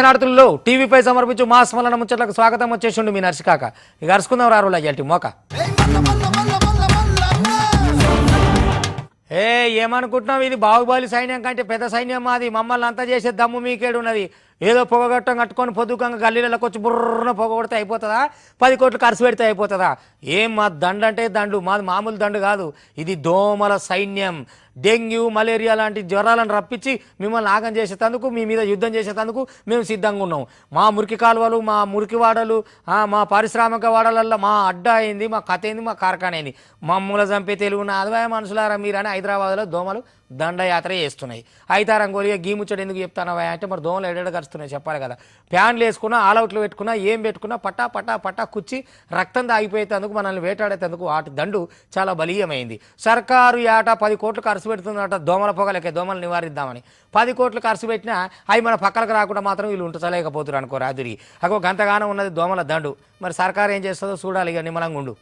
దక్షిణార్థుల్లో టీవీపై సమర్పించు మా స్మరణ ముచ్చట్లకు స్వాగతం వచ్చేసిండు మీ నర్సికాక ఇక అరుచుకుందాం రారుల అయ్యాల్టి మోక ఏమనుకుంటున్నావు ఇది బాహుబలి సైన్యం కంటే పెద్ద సైన్యం మాది మమ్మల్ని అంతా చేసే దమ్ము మీకేడున్నది ఏదో పొగగట్టం కట్టుకొని పొద్దుకంగా గల్లీలకు వచ్చి బుర్రన పొగ కొడితే అయిపోతుందా 10 కోట్లు ఖర్చు పెడితే అయిపోతుందా ఏం మా దండు అంటే దండు మాది మామూలు దండు కాదు ఇది దోమల సైన్యం డెంగ్యూ మలేరియా లాంటి జ్వరాలను రప్పించి మిమ్మల్ని ఆగం చేసేందుకు మీ మీద యుద్ధం చేసేందుకు మేము సిద్ధంగా ఉన్నాం మా మురికి కాలువలు మా మురికి వాడలు మా పారిశ్రామిక వాడలల్లో మా అడ్డా అయింది మా కథ అయింది మా కార్ఖాన అయింది మమ్మల్ని చంపే తెలుగున్న అదవాయ మనుషులారా మీరని హైదరాబాద్లో దోమలు దండయాత్ర చేస్తున్నాయి అయితే రంగోలిగా గీముచ్చడు ఎందుకు చెప్తానవా అంటే మరి దోమలు ఎడెడ కరుస్తున్నాయి చెప్పాలి కదా ప్యాన్లు వేసుకున్నా ఆల్అవుట్లు పెట్టుకున్నా ఏం పెట్టుకున్నా పట్టా పట్టా పట్టా కుచ్చి రక్తం తాగిపోయేందుకు మనల్ని వేటాడేందుకు వాటి దండు చాలా బలీయమైంది సర్కారు ఏటా 10 కోట్లు ఖర్చు పెడుతుందట దోమల పొగలకే దోమలు నివారిద్దామని 10 కోట్లు ఖర్చు పెట్టినా అవి మన పక్కలకు రాకుండా మాత్రం వీళ్ళు ఉంటలేకపోతున్నారు అనుకో రాదురి అగో గంతగానం ఉన్నది దోమల దండు మరి సర్కారు ఏం చేస్తుందో చూడాలి ఇక నిమ్మలంగా ఉండు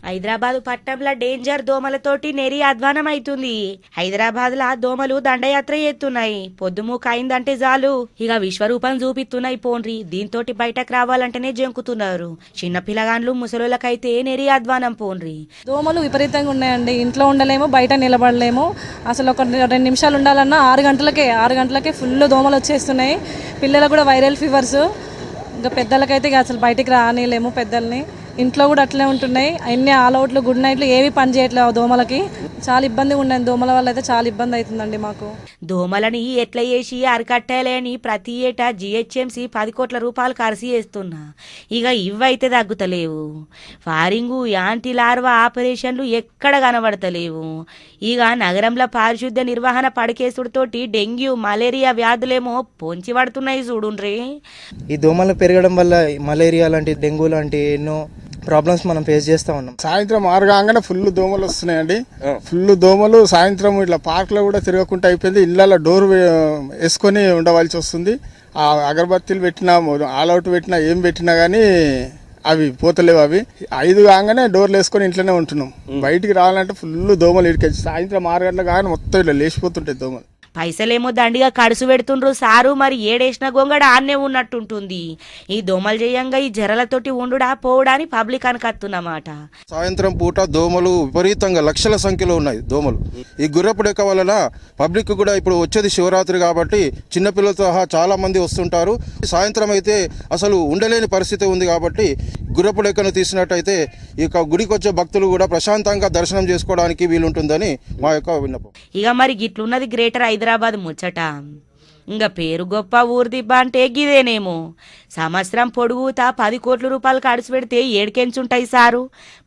హైదరాబాద్ పట్టణంలో డేంజర్ దోమలతోటి నెరి అధ్వానం అవుతుంది. హైదరాబాద్ లా దోమలు దండయాత్ర చేస్తున్నాయి. పొద్దుమూక అయిందంటే చాలు ఇక విశ్వరూపం చూపిస్తున్నాయి పోండ్రి. దీంతో బయటకు రావాలంటేనే జంకుతున్నారు. చిన్న పిల్లగాండ్లు ముసలోళ్ళకైతే నెరి అధ్వానం పోండ్రి. దోమలు విపరీతంగా ఉన్నాయండి. ఇంట్లో ఉండలేము, బయట నిలబడలేము. అసలు ఒక 2 నిమిషాలు ఉండాలన్నా 6 గంటలకే ఫుల్ దోమలు వచ్చేస్తున్నాయి. పిల్లలకు కూడా వైరల్ ఫీవర్స్. ఇంకా పెద్దలకైతే అసలు బయటికి రానిలేము. పెద్దల్ని ఇంట్లో కూడా అట్లే ఉంటున్నాయి. అన్ని ఆల్అవుట్లు గుడ్ నైట్లు ఏవి పని చేయట్లేదు దోమలకి. చాలా ఇబ్బందిగా ఉండండి. దోమల వల్ల అయితే చాలా ఇబ్బంది అవుతుందండి మాకు. దోమలని ఎట్లా చేసి అరికట్టాలి అని ప్రతి ఏటా జిహెచ్ఎంసీ 10 కోట్ల రూపాయలు ఖర్చు చేస్తున్నా. ఇక ఇవైతే తగ్గుతలేవు. ఫారింగు యాంటీ లార్వా ఆపరేషన్లు ఎక్కడ కనబడతలేవు. ఇక నగరంలో పారిశుద్ధ్య నిర్వహణ పడకేసుడితోటి డెంగ్యూ మలేరియా వ్యాధులేమో పొంచి పడుతున్నాయి చూడుండ్రి. ఈ దోమలు పెరగడం వల్ల మలేరియా లాంటి డెంగ్యూ లాంటి ఎన్నో ప్రాబ్లమ్స్ మనం ఫేస్ చేస్తా ఉన్నాం. సాయంత్రం 6 కాగానే ఫుల్ దోమలు వస్తున్నాయండి. ఫుల్ దోమలు సాయంత్రం ఇట్లా పార్క్ లో కూడా తిరగకుండా అయిపోయింది. ఇళ్ళలో డోర్ వేసుకొని ఉండవలసి వస్తుంది. ఆ అగరబత్తీలు పెట్టినా ఆల్అవుట్ పెట్టినా ఏం పెట్టినా గానీ అవి పోతలేవు. అవి 5 కాగానే డోర్లు వేసుకొని ఇంట్లోనే ఉంటున్నాం. బయటికి రావాలంటే ఫుల్ దోమలు ఇడికొచ్చి సాయంత్రం 6 గంటల కానీ మొత్తం ఇట్లా లేచిపోతుంటాయి దోమలు. పైసలేమో దండిగా కడుసు పెడుతుండ్రు సారు. మరి ఏడేసిన గొంగడ ఆన్నే ఉన్నట్టుంటుంది. ఈ దోమలు చేయంగా ఈ జరలతోటి ఉండుడా పోవడాని పబ్లిక్ అనకత్తున్నమాట. సాయంత్రం పూట దోమలు విపరీతంగా లక్షల సంఖ్యలో ఉన్నాయి దోమలు. ఈ గుర్రపుడెక్క వలన పబ్లిక్ కూడా ఇప్పుడు వచ్చేది శివరాత్రి కాబట్టి చిన్నపిల్లలతో చాలా మంది వస్తుంటారు. సాయంత్రం అయితే అసలు ఉండలేని పరిస్థితి ఉంది కాబట్టి గుర్రపుడెక్కను తీసినట్టయితే ఇక గుడికి వచ్చే భక్తులు కూడా ప్రశాంతంగా దర్శనం చేసుకోవడానికి వీలుంటుందని మా యొక్క విన్నపం. ఇక మరి గిట్లున్నది గ్రేటర్ హైదరాబాద్ ముచ్చట. ఇంకా పేరు గొప్ప ఊరిదిబ్బ అంటే గిదేనేమో. సంవత్సరం పొడుగుతా 10 కోట్ల రూపాయలు ఖర్చు పెడితే ఏడికెంచుంటాయి సారు.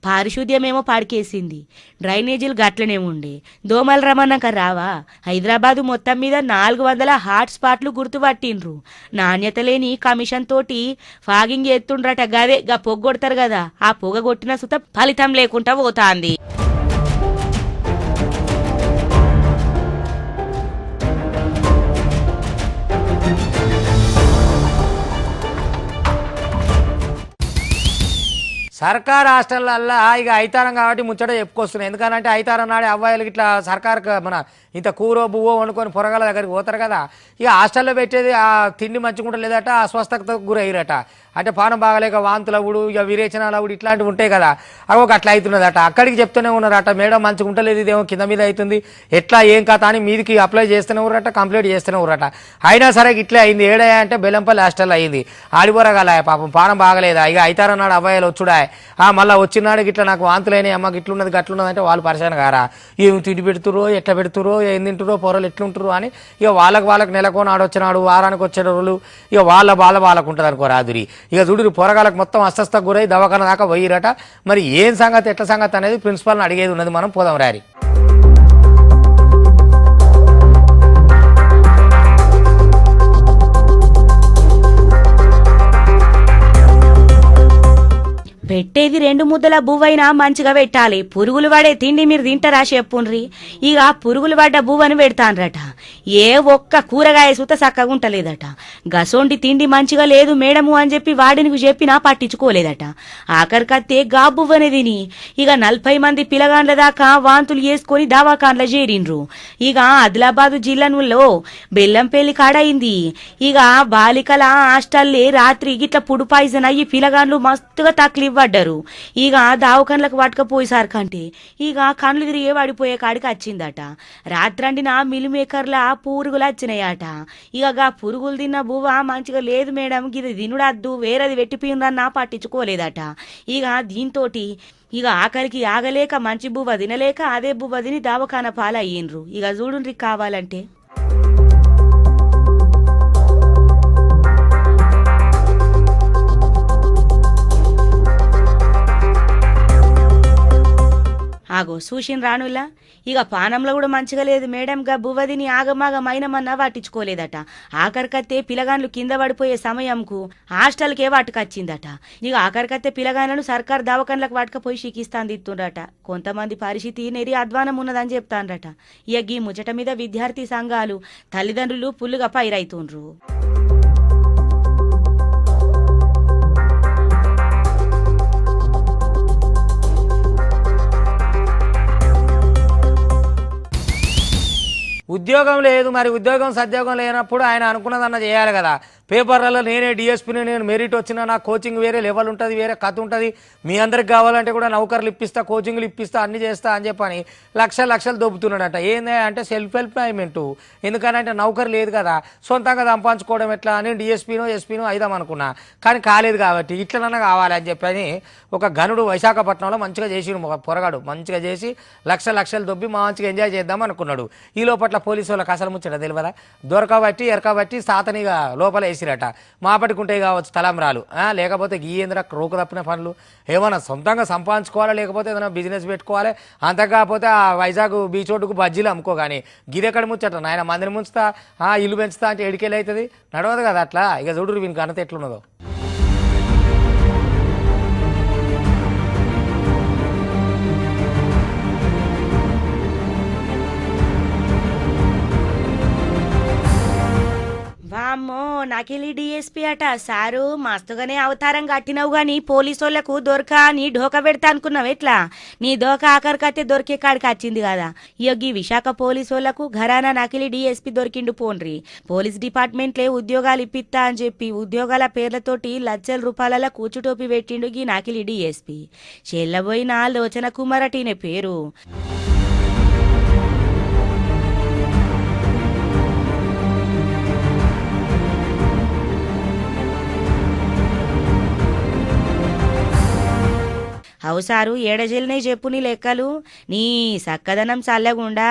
పారిశుద్ధ్యమేమో పడికేసింది. డ్రైనేజీలు గట్లనే ఉండే. దోమలు రమన్నాక రావా. హైదరాబాదు మొత్తం మీద 400 హాట్ స్పాట్లు గుర్తుపట్టిండ్రు. నాణ్యత లేని కమిషన్ తోటి ఫాగింగ్ ఎత్తుండ్రట. గదే గా పొగొడతారు కదా, ఆ పొగ కొట్టిన సుత ఫలితం లేకుండా పోతాంది. సర్కార్ హాస్టళ్ళల్లో ఇక అయితారం కాబట్టి ముచ్చట చెప్పుకొస్తున్నాయి. ఎందుకంటే అయితారం నాడే అవ్వాయిలకి ఇట్లా సర్కార్ మన ఇంత కూరో బువ్వో వండుకొని పొరగాల దగ్గరికి పోతారు కదా. ఇక హాస్టల్లో పెట్టేది ఆ తిండి మంచిగా లేదట, అస్వస్థతకు గురయ్యారట. అంటే పానం బాగలేక వాంతులవుడు ఇక విరేచనాలవుడు ఇట్లాంటివి ఉంటాయి కదా, అవి ఒక అట్లా అవుతున్నదట. అక్కడికి చెప్తూనే ఉన్నారట, మేడం మంచిగా ఉంటలేదు, ఇదేమో కింద మీద అవుతుంది, ఎట్లా ఏం కథ అని మీదికి అప్లై చేస్తూనే ఉన్నారట, కంప్లీట్ చేస్తూనే ఉన్నారట. అయినా సరే ఇట్లే అయింది. ఏడయా అంటే బెల్లంపల్లి హాస్టల్లో అయింది. ఆడిపోరగాల పాపం పానం బాగలేదా. ఇక అయితారం నాడు అబ్బాయిలు వచ్చుడా మళ్ళీ వచ్చినాడు గిట్లా నాకు వాంతులైనాయి అమ్మ గిట్లున్నది గట్లున్నది అంటే వాళ్ళు పరిశాన్ గారా. ఏం తిండి పెడుతురో ఎట్లా పెడుతురో ఏం తింటురో పొరలు ఎట్లుంటారు అని ఇక వాళ్ళకి నెలకు నాడు వచ్చినాడు వారానికి వచ్చే రోజులు ఇక వాళ్ళ బాధ వాళ్ళకు ఉంటుంది అనుకో రాదురి. ఇక చూడు పొరగాలకు మొత్తం అస్వస్థకు గురై దవాఖాన దాకా పోయిరట. మరి ఏం సంగతి ఎట్ల సంగతి అనేది ప్రిన్సిపాల్ని అడిగేది ఉన్నది. మనం పోదాం రారి. పెట్టేది 2 ముద్దల బువ్వైనా మంచిగా పెట్టాలి. పురుగులు పడే తిండి మీరు తింటారా చెప్పుండ్రి. ఇక పురుగులు పడ్డ బువ్వని పెడతాన్రట. ఏ ఒక్క కూరగాయ సుత చక్కగా ఉంటలేదట. గసోంటి తిండి మంచిగా లేదు మేడము అని చెప్పి వాడిని చెప్పినా పట్టించుకోలేదట. ఆఖరికత్తే గా బువ్వని తిని ఇక 40 మంది పిల్లగాండ్ల దాకా వాంతులు చేసుకొని దవాఖాన్ల చేరిండ్రు. ఇక ఆదిలాబాదు జిల్లాలో బెల్లంపల్లి కాడైంది. ఇక బాలికల హాస్టల్లే రాత్రి గిట్ల ఫుడ్ పాయిజన్ అయ్యి పిల్లగాండ్లు మస్తుగా తక్లీఫ్ పడ్డారు. ఇక దావకన్లకు పట్టుకపోయేసారు కంటే ఇక కళ్ళు తిరిగే పడిపోయే కాడికి వచ్చిందట. రాత్రండిన మిల్ మేకర్ల పురుగులు వచ్చినాయట. ఇక పురుగులు తిన్న బువ్వ మంచిగా లేదు మేడం, ఇది తినుడద్దు వేరేది పెట్టిపోయిందన్నా పట్టించుకోలేదట. ఇక దీంతో ఇక ఆకలికి ఆగలేక మంచి బువ్వ తినలేక అదే బువ్వ తిని దావఖాన పాలయ్యిండ్రు. ఇక చూడుండ్రి కావాలంటే. ఆగో చూసిన రానులా ఇక పానంలో కూడా మంచిగా లేదు మేడం, గా బువ్వదిని ఆగమాగమైనమన్నా పట్టించుకోలేదట. ఆఖరికత్తే పిల్లగాండ్లు కింద పడిపోయే సమయంకు హాస్టల్కే వాటుకొచ్చిందట. ఇక ఆఖరికత్తే పిల్లగాండ్లను సర్కార్ దవాఖాన్లకు వాటుకపోయి చికిత్సాన్ని ఇస్తుండట. కొంతమంది పరిస్థితి నెరి అధ్వానం ఉన్నదని చెప్తాండ్రట. ఇక ఈ ముచ్చట మీద విద్యార్థి సంఘాలు తల్లిదండ్రులు పుల్లుగా పైరైతుండ్రు. ఉద్యోగం లేదు, మరి ఉద్యోగం సద్యోగం లేనప్పుడు ఆయన అనుకున్నదన్న చేయాలి కదా. పేపర్లలో నేనే డిఎస్పీని, నేను మెరిట్ వచ్చినా నా కోచింగ్ వేరే లెవెల్ ఉంటుంది, వేరే కథ ఉంటుంది, మీ అందరికి కావాలంటే కూడా నౌకర్లు ఇప్పిస్తా, కోచింగ్లు ఇప్పిస్తా, అన్ని చేస్తా అని చెప్పని లక్షలు దొబ్బుతున్నాడట. ఏంది అంటే సెల్ఫ్ ఎంప్లాయ్మెంటు. ఎందుకనంటే నౌకరు లేదు కదా, సొంతంగా సంపాదించుకోవడం ఎట్లా అని డిఎస్పీనో ఎస్పీనో అయిదాం అనుకున్నా, కానీ కాలేదు కాబట్టి ఇట్లనన్నా కావాలి అని చెప్పని ఒక ఘనుడు విశాఖపట్నంలో మంచిగా చేసి పొరగాడు మంచిగా చేసి లక్షలు దొబ్బి మంచిగా ఎంజాయ్ చేద్దాం అనుకున్నాడు. ఈ లోపల పోలీసు వాళ్ళకి అసలు ముచ్చట తెలియదా, దొరకబట్టి ఎరకబట్టి సాతనిగా లోపల వేసిరట. మాపటికుంటే కావచ్చు తలంబ్రాలు, లేకపోతే గీయేంద్ర రోకు తప్పిన పనులు ఏమన్నా సొంతంగా సంపాదించుకోవాలా, లేకపోతే ఏదైనా బిజినెస్ పెట్టుకోవాలి. అంతకాకపోతే ఆ వైజాగ్ బీచ్ రోడ్డుకు బజ్జీలు అమ్ముకో. కానీ గిరెక్కడ ముచ్చట నాయన మందిని ముంచుతా ఇల్లు పెంచుతా అంటే ఎడికెళ్ళి అవుతుంది, నడవదు కదా అట్లా. ఇక చూడు వీనికి ఘనత ఎట్లున్నదో. వామ్మో నకిలీ డిఎస్పీ అట. సారు మస్తుగానే అవతారం కట్టినవు గాని పోలీసోళ్లకు దొరక నీ ఢోకా పెడతా అనుకున్నావు ఎట్లా? నీ దోకా ఆఖరికైతే దొరికే కాడికి వచ్చింది కదా. ఈ విశాఖ పోలీసోళ్లకు ఘరానా నకిలీ డిఎస్పీ దొరికిండు పోన్రి. పోలీస్ డిపార్ట్మెంట్లే ఉద్యోగాలు ఇప్పిస్తా అని చెప్పి ఉద్యోగాల పేర్లతోటి లక్షల రూపాయల కూచుటోపి పెట్టిండు ఈ నకిలీ డిఎస్పీ. చెల్లబోయిన లోచన కుమార్ అటీనే పేరు. అవుసారు ఏడజెల్నే చెప్పు నీ లెక్కలు. నీ సక్కదనం చల్లగుండా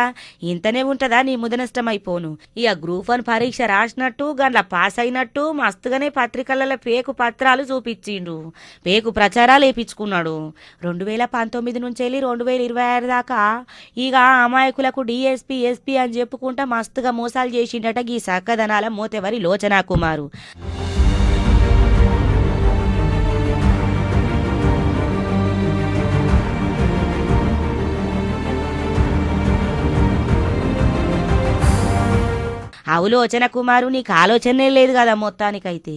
ఇంతనే ఉంటదా నీ ముదనష్టమైపోను. ఇక గ్రూప్ 1 పరీక్ష రాసినట్టు గండ్ల పాస్ అయినట్టు మస్తుగానే పత్రికలలో పేకు పత్రాలు చూపించిండు, పేకు ప్రచారాలు వేయించుకున్నాడు. 2019 నుంచి వెళ్ళి 2026 దాకా ఇక అమాయకులకు డిఎస్పీ ఎస్పీ అని చెప్పుకుంటా మస్తుగా మోసాలు చేసిండట ఈ సక్కదనాల మోతెవరి లోచనా కుమారు. అవులోచన కుమారు నీకు ఆలోచనే లేదు కదా. మొత్తానికైతే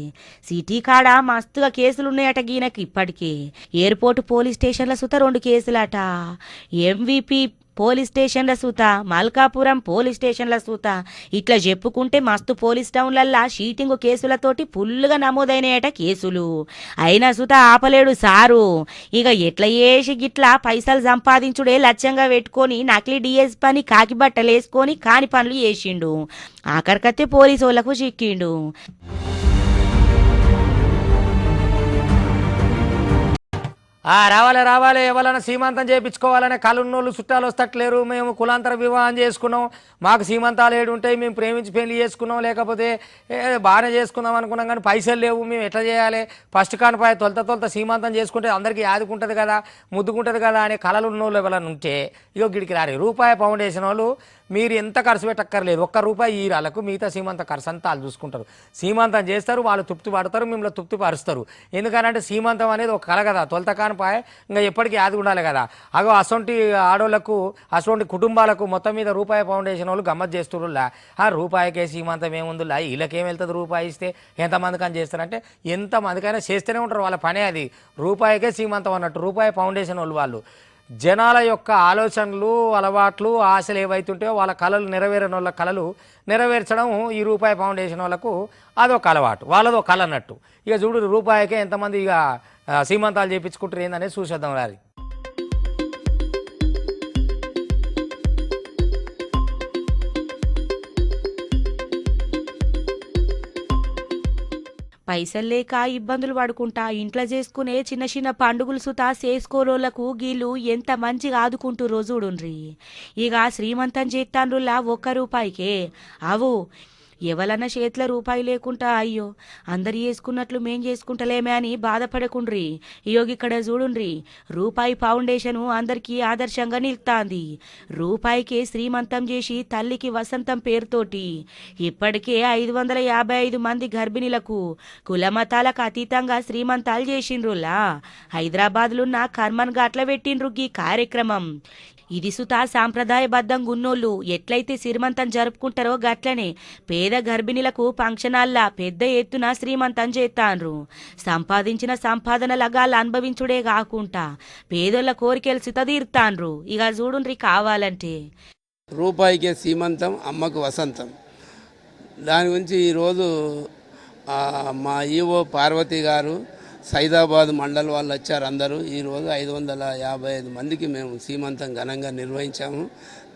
సిటీ కాడ మస్తుగా కేసులున్నాయట గీనకి ఇప్పటికే. ఎయిర్పోర్ట్ పోలీస్ స్టేషన్ల సుత 2 కేసులట, ఎంవిపి పోలీస్ స్టేషన్ల సూత, మల్కాపురం పోలీస్ స్టేషన్ల సూత, ఇట్లా చెప్పుకుంటే మస్తు పోలీస్ టౌన్లల్లా షీటింగ్ కేసులతోటి ఫుల్లుగా నమోదైనాయట కేసులు. అయినా సూత ఆపలేడు సారు. ఇక ఎట్లా చేసి గిట్లా పైసలు సంపాదించుడే లక్ష్యంగా పెట్టుకొని నకిలీ డిఎస్ పని కాకి బట్టలేసుకొని కాని పనులు చేసిండు. ఆఖరికత్తే పోలీసు వాళ్ళకు చిక్కిండు. రావాలి ఎవరైనా సీమంతం చేయించుకోవాలనే కలున్నోళ్ళు చుట్టాలు వస్తట్లేరు. మేము కులాంతర వివాహం చేసుకున్నాం, మాకు సీమంతాలు ఏడు ఉంటాయి, మేము ప్రేమించి పెళ్లి చేసుకున్నాం, లేకపోతే బాగానే చేసుకుందాం అనుకున్నాం కానీ పైసలు లేవు, మేము ఎట్లా చేయాలి, ఫస్ట్ కానిపాయ తొలత సీమంతం చేసుకుంటే అందరికీ యాదుకుంటుంది కదా, ముద్దుకుంటుంది కదా అనే కళలు ఉన్నోళ్ళు ఎవరైనా ఉంటే ఇగో గిడికి రారు. రూపాయి ఫౌండేషన్ వాళ్ళు మీరు ఎంత ఖర్చు పెట్టక్కర్లేదు, ₹1 ఈ వాళ్ళకు మిగతా సీమంత ఖర్చు అంతా వాళ్ళు చూసుకుంటారు. సీమంతం చేస్తారు, వాళ్ళు తృప్తి పడతారు, మిమ్మల్ని తృప్తి పరుస్తారు. ఎందుకనంటే సీమంతం అనేది ఒక కళ కదా. తొలత కానిపాయ ఇంకా ఎప్పటికీ యాది ఉండాలి కదా. అగో అసొంటి ఆడోళ్లకు అసొంటి కుటుంబాలకు మొత్తం మీద రూపాయి ఫౌండేషన్ వాళ్ళు గమ్మత్ చేస్తుర్రులా. ఆ రూపాయికే సీమంతం ఏముందిలా, వీళ్ళకేం వెళ్తుంది రూపాయి ఇస్తే ఎంతమందికి అని చేస్తారంటే ఎంతమందికైనా చేస్తూనే ఉంటారు, వాళ్ళ పనే అది. రూపాయికే సీమంతం అన్నట్టు రూపాయి ఫౌండేషన్ వాళ్ళు జనాల యొక్క ఆలోచనలు అలవాట్లు ఆశలు ఏవైతుంటాయో వాళ్ళ కళలు నెరవేరని వాళ్ళ కళలు నెరవేర్చడం ఈ రూపాయి ఫౌండేషన్ వాళ్ళకు అదొక అలవాటు, వాళ్ళదో కళ అన్నట్టు. ఇక చూడు రూపాయికే ఎంతమంది ఇక సీమంతాలు చేయించుకుంటారు ఏందనేది చూసేద్దాం రాది. పైసలు లేక ఇబ్బందులు పడుకుంటా ఇంట్లో చేసుకునే చిన్న చిన్న పండుగలు సుతా చేసుకోలోళ్లకు గీళ్ళు ఎంత మంచిగా ఆదుకుంటూ రోజుడుండ్రి. ఇక శ్రీమంతం చేస్తాన్రులా ₹1 అవు ఎవలన్నా చేతిలో రూపాయి లేకుండా అయ్యో అందరు చేసుకున్నట్లు మేం చేసుకుంటలేమే అని బాధపడకుండ్రి. ఇయోగి ఇక్కడ చూడుండ్రి, రూపాయి ఫౌండేషను అందరికీ ఆదర్శంగా నిలుస్తాంది. రూపాయికే శ్రీమంతం చేసి తల్లికి వసంతం పేరుతోటి ఇప్పటికే 555 మంది గర్భిణీలకు కులమతాలకు అతీతంగా శ్రీమంతాలు చేసిండ్రులా. హైదరాబాద్లున్న కర్మన్ ఘాట్ల పెట్టిండ్రు ఈ కార్యక్రమం. ఇది సుతా సాంప్రదాయబద్ధంగా ఉన్నోళ్ళు ఎట్లయితే శ్రీమంతం జరుపుకుంటారో గట్లనే పేద గర్భిణీలకు ఫంక్షనాల్లా పెద్ద ఎత్తున శ్రీమంతం చేస్తాన్రు. సంపాదించిన సంపాదన లగాలు అనుభవించుడే కాకుండా పేదోళ్ళ కోరికలు సితదీర్తాన్రు. ఇక చూడుండ్రి కావాలంటే రూపాయికే సీమంతం అమ్మకు వసంతం. దాని గురించి ఈరోజు మా ఈవో పార్వతి గారు సైదాబాద్ మండల్ వాళ్ళు వచ్చారు అందరూ. ఈరోజు 555 మందికి మేము సీమంతం ఘనంగా నిర్వహించాము.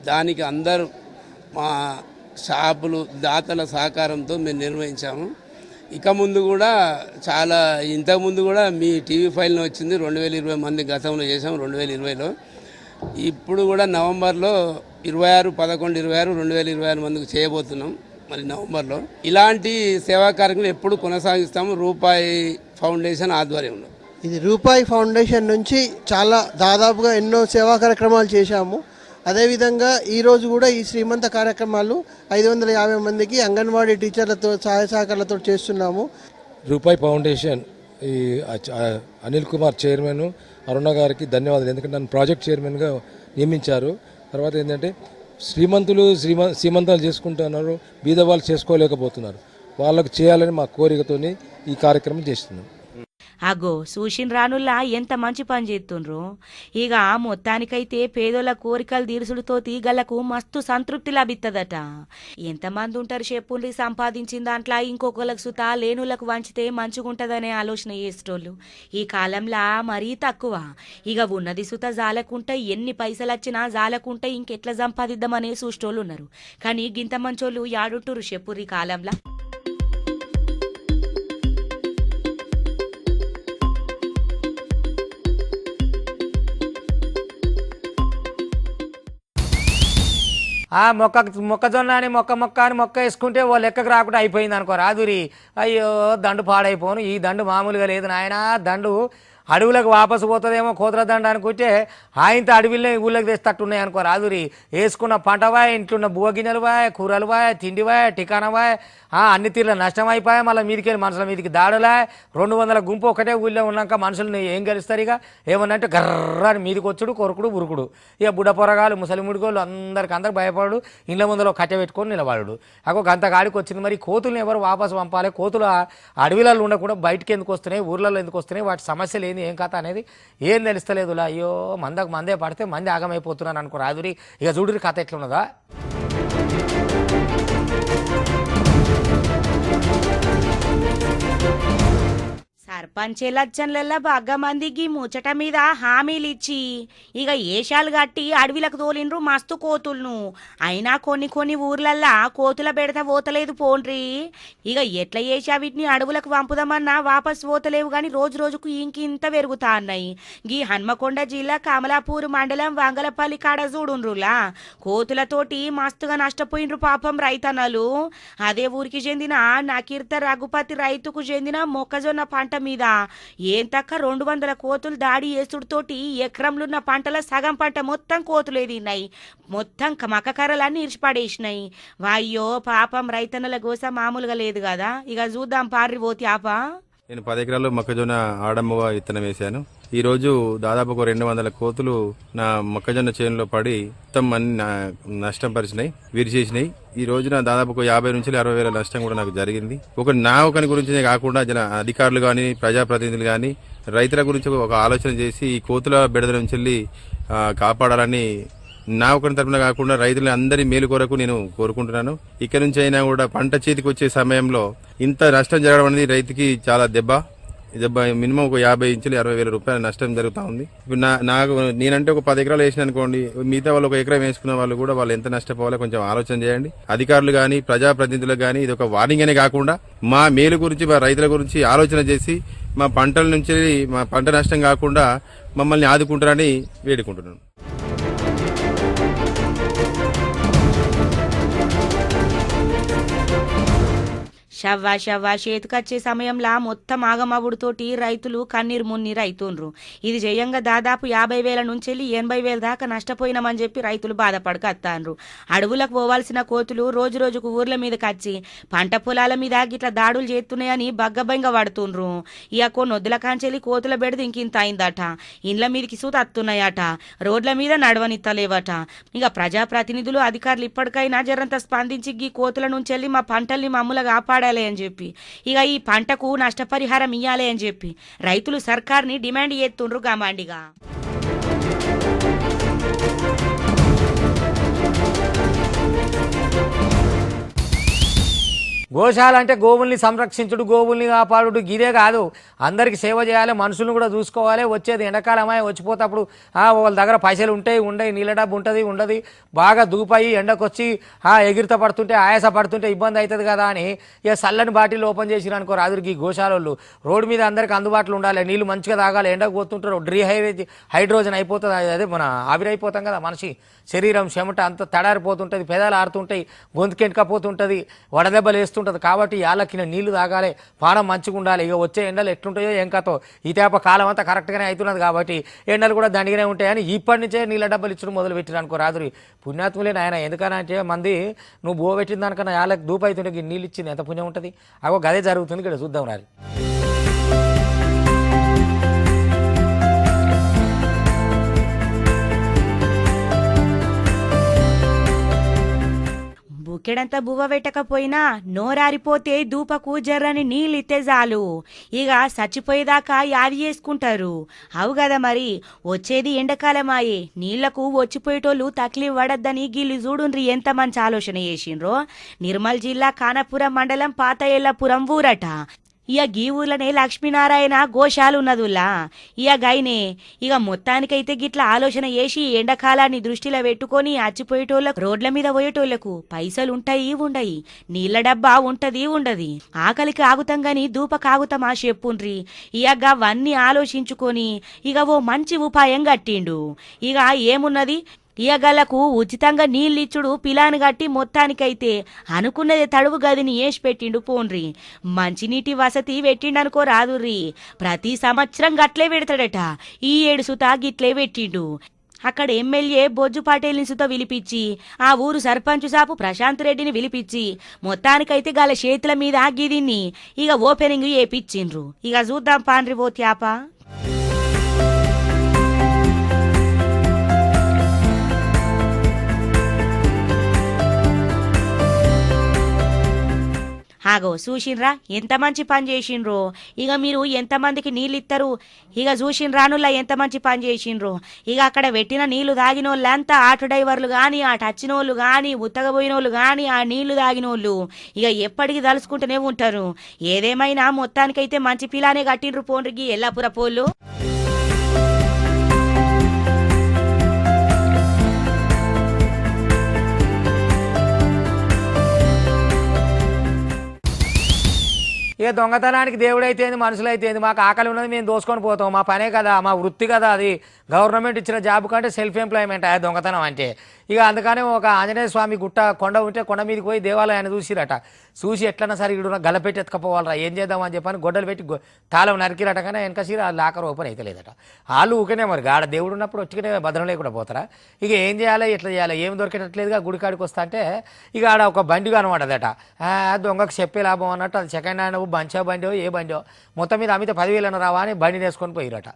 దానికి అందరూ మా షాపులు దాతల సహకారంతో మేము నిర్వహించాము. ఇక ముందు కూడా చాలా ఇంతకుముందు కూడా మీ టీవీ ఫైల్ని వచ్చింది 2020 మంది గతంలో చేసాము 2020లో. ఇప్పుడు కూడా నవంబర్లో 26/11/26 మందికి చేయబోతున్నాం. మరి నవంబర్లో ఇలాంటి సేవా కార్యక్రమాలు ఎప్పుడు కొనసాగిస్తాము రూపాయి ఫౌండేషన్ ఆధ్వర్యంలో. ఇది రూపాయి ఫౌండేషన్ నుంచి చాలా దాదాపుగా ఎన్నో సేవా కార్యక్రమాలు చేశాము. అదేవిధంగా ఈరోజు కూడా ఈ శ్రీమంత కార్యక్రమాలు 550 మందికి అంగన్వాడీ టీచర్లతో సహాయ సహకారాలతో చేస్తున్నాము. రూపాయి ఫౌండేషన్ ఈ అనిల్ కుమార్ చైర్మన్ అరుణ గారికి ధన్యవాదాలు, ఎందుకంటే నన్ను ప్రాజెక్ట్ చైర్మన్గా నియమించారు. తర్వాత ఏంటంటే శ్రీమంతాలు చేసుకుంటున్నారు, బీద వాళ్ళు చేసుకోలేకపోతున్నారు, వాళ్ళకు చేయాలని మా కోరికతోని ఈ కార్యక్రమం చేస్తున్నాం. అగో సూషిన్ రానుల్లా ఎంత మంచి పని చేస్తుండ్రు. ఇక మొత్తానికైతే పేదోళ్ళ కోరికలు తీర్చుడుతో తీగలకు మస్తు సంతృప్తి లభిస్తుందట. ఎంతమంది ఉంటారు చెప్పుండి సంపాదించిన దాంట్లో ఇంకొకరికి సుతా లేనులకు వంచితే మంచిగుంటదనే ఆలోచన చేసేటోళ్ళు ఈ కాలంలో మరీ తక్కువ. ఇక ఉన్నది సుత జాలకుంటే ఎన్ని పైసలు వచ్చినా జాలకుంటే ఇంకెట్లా సంపాదిద్దామనే చూసేటోళ్ళు ఉన్నారు. కానీ గింత మంచోళ్ళు యాడుంటురు చెప్పుర్రి కాలంలో. మొక్కజొన్న అని మొక్క వేసుకుంటే ఓ లెక్కకు రాకుండా అయిపోయింది అనుకో రాదురి. అయ్యో దండు పాడైపోను, ఈ దండు మామూలుగా లేదు నాయన. దండు అడవులకు వాపసు పోతుందేమో కోతుల దండ అనుకుంటే ఆయనతో అడవిలో ఊళ్ళకి తెస్తట్టున్నాయి అనుకో రాదురి. వేసుకున్న పంటవాయ, ఇంట్లో బువ్వ గిన్నెలు వాయ, కూరలు వాయ, తిండి వాయ, టికానా వాయ, అన్ని తీర్ల నష్టం అయిపోయాయి. మళ్ళీ మీదికి మనుషుల మీదికి దాడులా. 200 గుంపు ఒకటే ఊళ్ళో ఉన్నాక మనుషులు ఏం గెలుస్తారు? ఇక ఏమన్నంటే గర్రాని మీదికి వచ్చుడు, కొరుకుడు, ఉరుకుడు. ఇక బుడ్డ పొరగాలు ముసలి ముడిగోళ్ళు అందరు భయపడు, ఇండ్ల ముందులో కట్టె పెట్టుకొని నిలబడు. అగో గంత గాడికి వచ్చింది. మరి కోతులను ఎవరు వాపసు పంపాలి? కోతులు అడవిలలో ఉండకుండా బయటికి ఎందుకు వస్తున్నాయి, ఊర్లలో ఎందుకు వస్తున్నాయి, వాటి సమస్యలు ఏంది, ఏం కథ అనేది ఏం తెలుస్తలేదులా. అయ్యో మందే పడితే మంది ఆగమైపోతున్నాను అనుకో రాదురి. ఇక చూడురి కథ ఎట్లున్నదా. సర్పంచ్ ఎలక్షన్లలో బాగా మందికి ముచ్చట మీద హామీలు ఇచ్చి ఇక ఏషాలు కట్టి అడవిలకు తోలిండ్రు మస్తు కోతులను. అయినా కొన్ని ఊర్లల్లా కోతుల బెడత పోతలేదు పోండ్రి. ఇక ఎట్లా చేసా వీటిని అడవులకు పంపుదామన్నా వాపస్ పోతలేవు గాని రోజుకు ఇంకింత పెరుగుతా అన్నాయి. గీ హన్మకొండ జిల్లా కమలాపూర్ మండలం వంగలపల్లి కాడ చూడుండ్రులా కోతులతోటి మస్తుగా నష్టపోయిండ్రు పాపం రైతన్నలు. అదే ఊరికి చెందిన నకీర్త రఘుపతి రైతుకు చెందిన మొక్కజొన్న పంట మీద ఏం తక్క 200 కోతులు దాడి చేసుడుతోటి ఎకరంలున్న పంటల సగం పంట మొత్తం కోతులే తిన్నాయి. మొత్తం మక్కకర్రలన్నీ ఇరిచిపడేసినాయి. వాయ్యో పాపం రైతన్నల గోస మామూలుగా లేదు కదా. ఇక చూద్దాం పార్రి పోతి ఆపా. నేను 10 ఎకరాల్లో మొక్కజొన్న ఆడమ్మగా విత్తనం వేశాను. ఈరోజు దాదాపు ఒక 200 కోతులు నా మొక్కజొన్న చేనులో పడి మొత్తం అన్ని నష్టం పరిచినాయి, విరిచేసినాయి. ఈ రోజున దాదాపు ఒక 50 నుంచి 60 వేల నష్టం కూడా నాకు జరిగింది. ఒకని గురించినే కాకుండా అధికారులు కానీ, ప్రజాప్రతినిధులు కానీ రైతుల గురించి ఒక ఆలోచన చేసి ఈ కోతుల బెడద నుంచి కాపాడాలని నా ఒకరి తరపున కాకుండా రైతుల అందరి మేలు కొరకు నేను కోరుకుంటున్నాను. ఇక్కడ నుంచి అయినా కూడా పంట చేతికి వచ్చే సమయంలో ఇంత నష్టం జరగడం అనేది రైతుకి చాలా దెబ్బ మినిమం ఒక 50 నుంచి 60 వేల రూపాయల నష్టం జరుగుతూ ఉంది. ఇప్పుడు నాకు నేనంటే ఒక 10 ఎకరాలు వేసిన అనుకోండి, మిగతా వాళ్ళు ఒక ఎకరం వేసుకున్న వాళ్ళు కూడా వాళ్ళు ఎంత నష్టపోవాలో కొంచెం ఆలోచన చేయండి. అధికారులు కానీ, ప్రజాప్రతినిధులకు కానీ ఇది ఒక వార్నింగ్ అనే కాకుండా మా మేలు గురించి, మా రైతుల గురించి ఆలోచన చేసి మా పంటల నుంచి మా పంట నష్టం కాకుండా మమ్మల్ని ఆదుకుంటారని వేడుకుంటున్నాను. షవ్వా చేతికొచ్చే సమయంలో మొత్తం ఆగమవుడుతోటి రైతులు కన్నీరు మున్నీరు అవుతుండ్రు. ఇది జయంగా దాదాపు 50,000 నుంచి 80,000 దాకా నష్టపోయినామని చెప్పి రైతులు బాధపడకత్తాండ్రు. అడవులకు పోవాల్సిన కోతులు రోజు రోజుకు ఊర్ల మీదకి వచ్చి పంట పొలాల మీద గిట్లా దాడులు చేస్తున్నాయని బగ్గబెంగ పడుతుండ్రు. ఇక కొన్ని వద్దుల కాంచెలి కోతుల బెడద ఇంకింత అయిందట. ఇండ్ల మీదకి సూత అత్తున్నాయట, రోడ్ల మీద నడవనిత్తలేవట. ఇక ప్రజాప్రతినిధులు, అధికారులు ఇప్పటికైనా జరంత స్పందించి ఈ కోతుల నుంచి మా పంటల్ని మమ్ముల కాపాడాలి అని చెప్పి, ఇక ఈ పంటకు నష్టపరిహారం ఇయ్యాలి అని చెప్పి రైతులు సర్కార్ని డిమాండ్ చేస్తుండ్రు గామాండిగా. గోశాల అంటే గోవుల్ని సంరక్షించుడు, గోవుల్ని కాపాడుడు గిదే కాదు, అందరికి సేవ చేయాలి, మనుషులను కూడా చూసుకోవాలి. వచ్చేది ఎండాకాలమై వచ్చిపోతప్పుడు వాళ్ళ దగ్గర పైసలు ఉండయి, నీళ్ళ డబ్బు ఉండదు, బాగా దూపాయి ఎండకొచ్చి ఎగిరిత పడుతుంటే, ఆయాస పడుతుంటే ఇబ్బంది అవుతుంది కదా అని ఇక చల్లని బాటిల్ ఓపెన్ చేసిరు అనుకో రాదురికి గోశాలలు. రోడ్డు మీద అందరికి అందుబాటులో ఉండాలి, నీళ్ళు మంచిగా తాగాలి. ఎండకు పోతుంటారు, హైడ్రోజన్ అయిపోతుంది, అదే మన ఆవిరైపోతాం కదా మనిషి శరీరం, చెమట అంతా తడారిపోతుంటుంది, పెదాలు ఆడుతుంటాయి, గొంతుకెంటుకపోతుంటుంది, వడదెబ్బలు వేస్తుంటుంది. కాబట్టి యాలకిన నీళ్లు తాగాలి, పానం మంచిగా ఉండాలి. ఇక వచ్చే ఎండలు ఎట్లుంటాయో ఏం కథో, ఈ తేప కాలం అంతా కరెక్ట్గానే అవుతున్నది కాబట్టి ఎండలు కూడా దండిగానే ఉంటాయని ఇప్పటి నుంచే నీళ్ళ డబ్బులు ఇచ్చడం మొదలు పెట్టిరు అనుకో రాదురి. పుణ్యాత్ములే నాయన, ఎందుకనంటే మంది నువ్వు బో పెట్టిన దానికన్నా యాలకు దూపు అవుతుంటే నీళ్ళు ఇచ్చింది ఎంత పుణ్యం ఉంటుంది. అగో గదే జరుగుతుంది ఇక్కడ, చూద్దాం రాదు. బుక్కెడంతా బువ్వ పెట్టకపోయినా నోరారిపోతే దూపకు జర్రని నీళ్ళితే చాలు, ఇక చచ్చిపోయేదాకా యాది చేసుకుంటారు. అవు కదా మరి, వచ్చేది ఎండాకాలమాయే, నీళ్లకు వచ్చిపోయేటోళ్ళు తక్లీఫ్ పడద్దని గిల్లు చూడుండ్రి ఎంత మంచి ఆలోచన చేసిండ్రో. నిర్మల్ జిల్లా ఖానాపురం మండలం పాత ఎల్లపురం ఊరట. ఇక గీ ఊర్లనే లక్ష్మీనారాయణ గోశాల ఉన్నదుల్లా. ఇక గైనే ఇక మొత్తానికైతే గిట్లా ఆలోచన చేసి ఎండాకాలాన్ని దృష్టిలో పెట్టుకొని అచ్చిపోయేటోళ్ళకు, రోడ్ల మీద పోయేటోళ్లకు పైసలు ఉండయి, నీళ్ల డబ్బా ఉండది, ఆకలికి ఆగుతాం గాని దూప కాగుతామా చెప్పుండ్రి. ఇక అవన్నీ ఆలోచించుకొని ఇక ఓ మంచి ఉపాయం కట్టిండు. ఇక ఏమున్నది, ఇయగలకు ఉచితంగా నీళ్ళిచ్చుడు పిలాను గట్టి మొత్తానికైతే అనుకున్నది తడువు గదిని వేసి పెట్టిండు పోన్రి. మంచినీటి వసతి పెట్టిండనుకో రాదుర్రి, ప్రతి సంవత్సరం గట్లే పెడతాడట. ఈ ఏడు సుతా గిట్లే పెట్టిండు. అక్కడ ఎమ్మెల్యే బొజ్జు పటేల్ని సుత పిలిపించి, ఆ ఊరు సర్పంచ్ సాపు ప్రశాంత్ రెడ్డిని పిలిపించి మొత్తానికైతే గల చేతుల మీద గిదిన్ని ఇక ఓపెనింగ్ చేపించిండ్రు. ఇక చూద్దాం పాండ్రి ఓ త్యాప. ఆగో చూసిండ్రా ఎంత మంచి పని చేసిండ్రో. ఇక మీరు ఎంతమందికి నీళ్ళు ఇస్తారు, ఇక చూసిండ్రానులా ఎంత మంచి పని చేసిండ్రో. ఇక అక్కడ పెట్టిన నీళ్లు తాగినోళ్ళంతా ఆటో డ్రైవర్లు కానీ, అటు వచ్చినోళ్ళు కానీ, ఉత్తగపోయినోళ్ళు కానీ, ఆ నీళ్లు తాగినోళ్ళు ఇక ఎప్పటికీ తలుసుకుంటూనే ఉంటారు. ఏదేమైనా మొత్తానికైతే మంచి పిలానే కట్టిండ్రు పోండ్రికి ఎల్లాపుర పోళ్ళు. ఇక దొంగతనానికి దేవుడైతే మనుషులైతే మాకు ఆకలి ఉన్నది, మేము దోసుకొని పోతాం, మా పనే కదా, మా వృత్తి కదా అది. గవర్నమెంట్ ఇచ్చిన జాబ్ కంటే సెల్ఫ్ ఎంప్లాయ్మెంట్ ఆ దొంగతనం అంటే. ఇక అందుకనే ఒక ఆంజనేయ స్వామి కొండ ఉంటే కొండ మీదకి పోయి దేవాలయాన్ని చూసిరట. చూసి ఎట్లన్నా సరే ఇడు గలపెట్టి ఎత్తుకపోవాలరా, ఏం చేద్దామని చెప్పని గొడ్డలు పెట్టి తాళం నరికిరట. కానీ వెనక సీర లాకర్ ఓపెన్ అయితే లేదట. వాళ్ళు ఊకనే మరి ఆడ దేవుడు ఉన్నప్పుడు వచ్చుకునే భద్రం లేకుండా పోతారా. ఇక ఏం చేయాలి, ఎట్లా చేయాలి, ఏం దొరికేటట్లేదుగా గుడికాడికి వస్తా అంటే ఇక ఆడ ఒక బండి కనబడదట. దొంగకు చెప్పే లాభం అన్నట్టు అది సెకండ్ హ్యాండ్ బండి మంచిగా బండో ఏ బండో మొత్తం మీద అమిత 10,000 రావా అని బండిని వేసుకొని పోయిరట.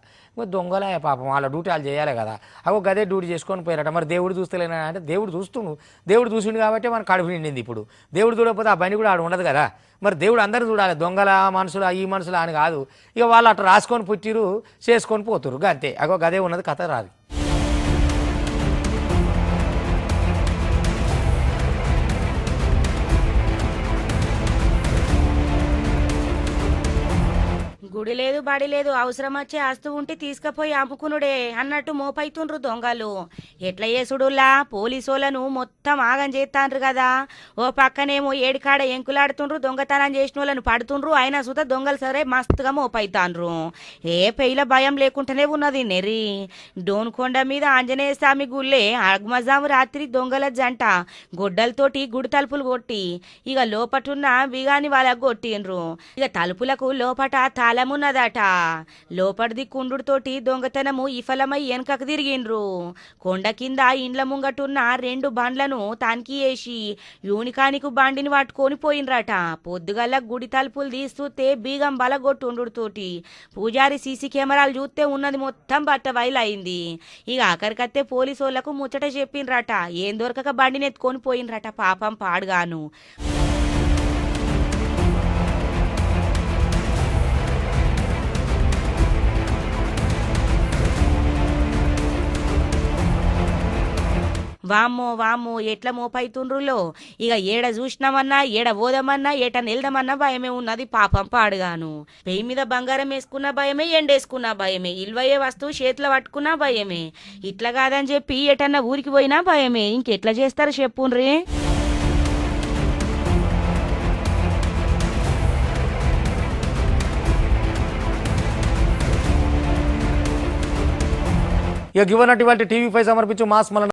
దొంగలే పాపం, వాళ్ళ డ్యూటీ వాళ్ళు చేయాలి కదా. అగో గదే డ్యూటీ చేసుకొని పోయారట. మరి దేవుడు చూస్తలేనా అంటే దేవుడు చూస్తుండు, దేవుడు చూసిండు కాబట్టి మన కడుపు నిండింది. ఇప్పుడు దేవుడు చూడకపోతే ఆ బండి కూడా ఆడ ఉండదు కదా. మరి దేవుడు అందరూ చూడాలి, దొంగల మనుషులు ఈ మనుషులు అని కాదు. ఇక వాళ్ళు అట్లా రాసుకొని పుట్టిరు, చేసుకొని పోతురు అంతే. అగో గదే ఉన్నది కథ రాదు. గుడి లేదు బడి లేదు, అవసరం వచ్చే ఆస్తు ఉంటే తీసుకుపోయి అమ్ముకునుడే అన్నట్టు మోపైతుండ్రు దొంగలు. ఎట్లా చేసుడులా పోలీసోళ్ళను మొత్తం ఆగం చేస్తాండ్రు కదా. ఓ పక్కనేమో ఏడికాడ ఎంకులాడుతుండ్రు, దొంగతనం చేసిన వాళ్ళను పడుతుండ్రు, అయినా సుత దొంగలు సరే మస్తుగా మోపైతాండ్రు. ఏ పెయిల భయం లేకుండానే ఉన్నది నెరి. డోన్కొండ మీద ఆంజనేయ స్వామి గుళ్ళే అగ్మజాము రాత్రి దొంగల జంట గొడ్డలతోటి గుడి తలుపులు కొట్టి ఇక లోపటున్న బిగాని వాళ్ళకు కొట్టిండ్రు. ఇక తలుపులకు లోపట తాళమున్నదట. లోపటిది కుండుతోటి దొంగతనము విఫలమై వెనకకు తిరిగిండ్రు. కొండ కింద ఇండ్ల ముంగటున్న 2 బండ్లను తనిఖీ చేసి యూనికానికి బండిని పట్టుకొని పోయినరట. పొద్దుగల్ల గుడి తలుపులు తీస్తూతే బీగం బలగొట్టుండుతోటి పూజారి సీసీ కెమెరాలు చూస్తే ఉన్నది మొత్తం బట్ట బయలైంది. ఇక ఆఖరికత్తే పోలీసు వాళ్ళకు ముచ్చట చెప్పిండ్రట. ఏం దొరకక బండిని ఎత్తుకొని పోయినరట పాపం పాడుగాను. వామ్మో వామ్మో ఎట్లా మోపైతుండ్రులో. ఇక ఏడ చూసినామన్నా ఏడ పోదామన్నా ఏట నిలదమన్నా భయమే ఉన్నది పాపం పాడుగాను. పెయి మీద బంగారం వేసుకున్న భయమే, ఎండేసుకున్న భయమే, ఇల్వయ్యే వస్తువు చేతిలో పట్టుకున్నా భయమే. ఇట్లా కాదని చెప్పి ఎటన్నా ఊరికి పోయినా భయమే. ఇంకెట్లా చేస్తారు చెప్పుండ్రీ. ఇక గివనటువంటి టీవీ5 సమర్పించు మాస్ మలన